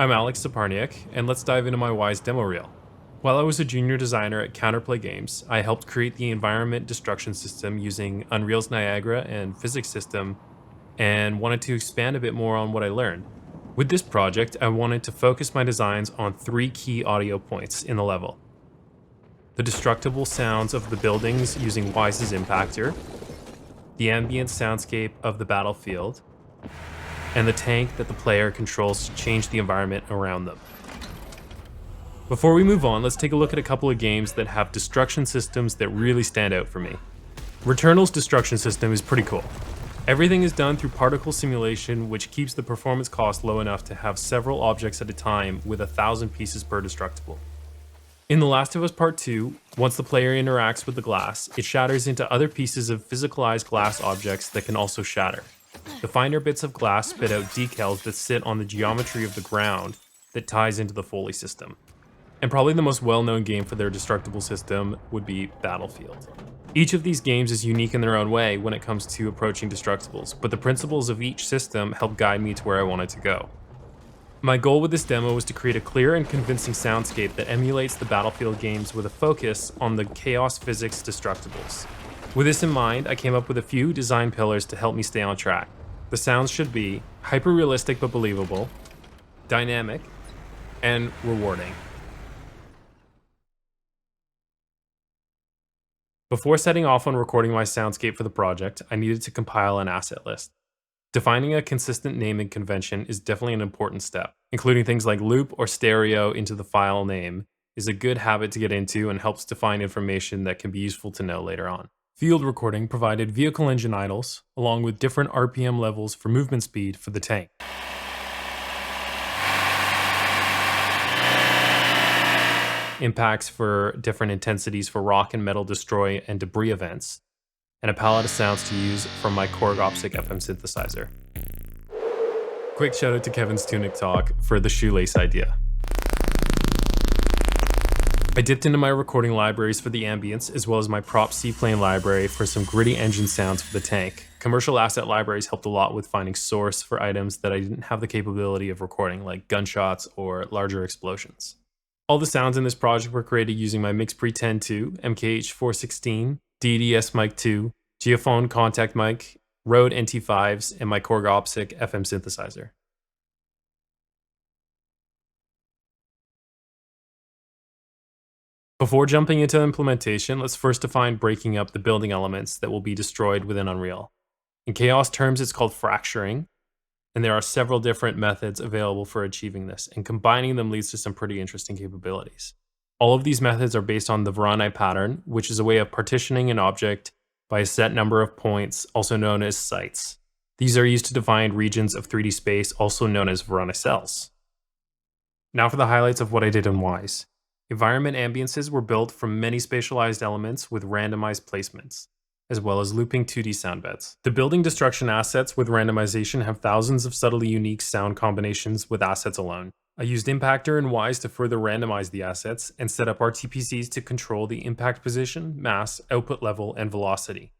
I'm Alex Saparniak, and let's dive into my Wise demo reel. While I was a junior designer at Counterplay Games, I helped create the environment destruction system using Unreal's Niagara and physics system, and wanted to expand a bit more on what I learned. With this project, I wanted to focus my designs on three key audio points in the level: the destructible sounds of the buildings using Wise's impactor, the ambient soundscape of the battlefield, and the tank that the player controls to change the environment around them. Before we move on, let's take a look at a couple of games that have destruction systems that really stand out for me. Returnal's destruction system is pretty cool. Everything is done through particle simulation, which keeps the performance cost low enough to have several objects at a time with 1,000 pieces per destructible. In The Last of Us Part 2, once the player interacts with the glass, it shatters into other pieces of physicalized glass objects that can also shatter. The finer bits of glass spit out decals that sit on the geometry of the ground that ties into the Foley system. And probably the most well-known game for their destructible system would be Battlefield. Each of these games is unique in their own way when it comes to approaching destructibles, but the principles of each system help guide me to where I wanted to go. My goal with this demo was to create a clear and convincing soundscape that emulates the Battlefield games with a focus on the chaos physics destructibles. With this in mind, I came up with a few design pillars to help me stay on track. The sounds should be hyper-realistic but believable, dynamic, and rewarding. Before setting off on recording my soundscape for the project, I needed to compile an asset list. Defining a consistent naming convention is definitely an important step. Including things like loop or stereo into the file name is a good habit to get into and helps define information that can be useful to know later on. Field recording provided vehicle engine idles, along with different RPM levels for movement speed for the tank. Impacts for different intensities for rock and metal destroy and debris events, and a palette of sounds to use from my Korg Optic FM synthesizer. Quick shout out to Kevin's Tunic Talk for the shoelace idea. I dipped into my recording libraries for the ambience, as well as my prop C-plane library for some gritty engine sounds for the tank. Commercial asset libraries helped a lot with finding source for items that I didn't have the capability of recording, like gunshots or larger explosions. All the sounds in this project were created using my MixPre 10.2, MKH416, DDS Mic 2, Geophone Contact Mic, Rode NT5s, and my Korg Optic FM synthesizer. Before jumping into implementation, let's first define breaking up the building elements that will be destroyed within Unreal. In Chaos terms, it's called fracturing, and there are several different methods available for achieving this, and combining them leads to some pretty interesting capabilities. All of these methods are based on the Voronoi pattern, which is a way of partitioning an object by a set number of points, also known as sites. These are used to define regions of 3D space, also known as Voronoi cells. Now for the highlights of what I did in Wise. Environment ambiances were built from many spatialized elements with randomized placements, as well as looping 2D sound beds. The building destruction assets with randomization have thousands of subtly unique sound combinations with assets alone. I used Impactor and Wise to further randomize the assets and set up RTPCs to control the impact position, mass, output level, and velocity.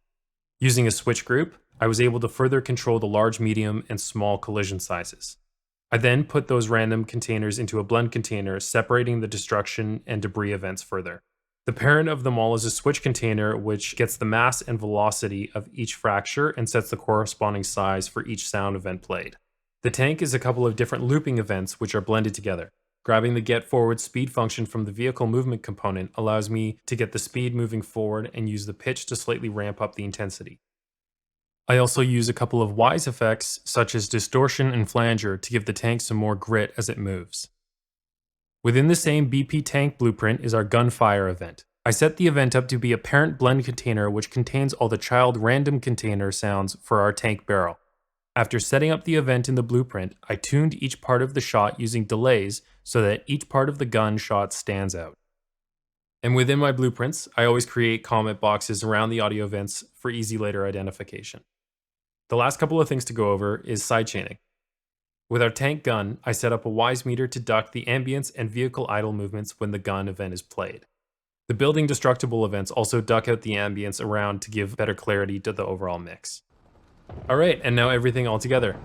Using a switch group, I was able to further control the large, medium, and small collision sizes. I then put those random containers into a blend container, separating the destruction and debris events further. The parent of them all is a switch container, which gets the mass and velocity of each fracture and sets the corresponding size for each sound event played. The tank is a couple of different looping events which are blended together. Grabbing the get forward speed function from the vehicle movement component allows me to get the speed moving forward and use the pitch to slightly ramp up the intensity. I also use a couple of Wise effects, such as distortion and flanger, to give the tank some more grit as it moves. Within the same BP tank blueprint is our gunfire event. I set the event up to be a parent blend container which contains all the child random container sounds for our tank barrel. After setting up the event in the blueprint, I tuned each part of the shot using delays so that each part of the gun shot stands out. And within my blueprints, I always create comment boxes around the audio events for easy later identification. The last couple of things to go over is sidechaining. With our tank gun, I set up a Wise meter to duck the ambience and vehicle idle movements when the gun event is played. The building destructible events also duck out the ambience around to give better clarity to the overall mix. Alright, and now everything all together.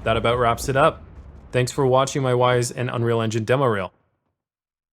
That about wraps it up. Thanks for watching my Wwise and Unreal Engine demo reel.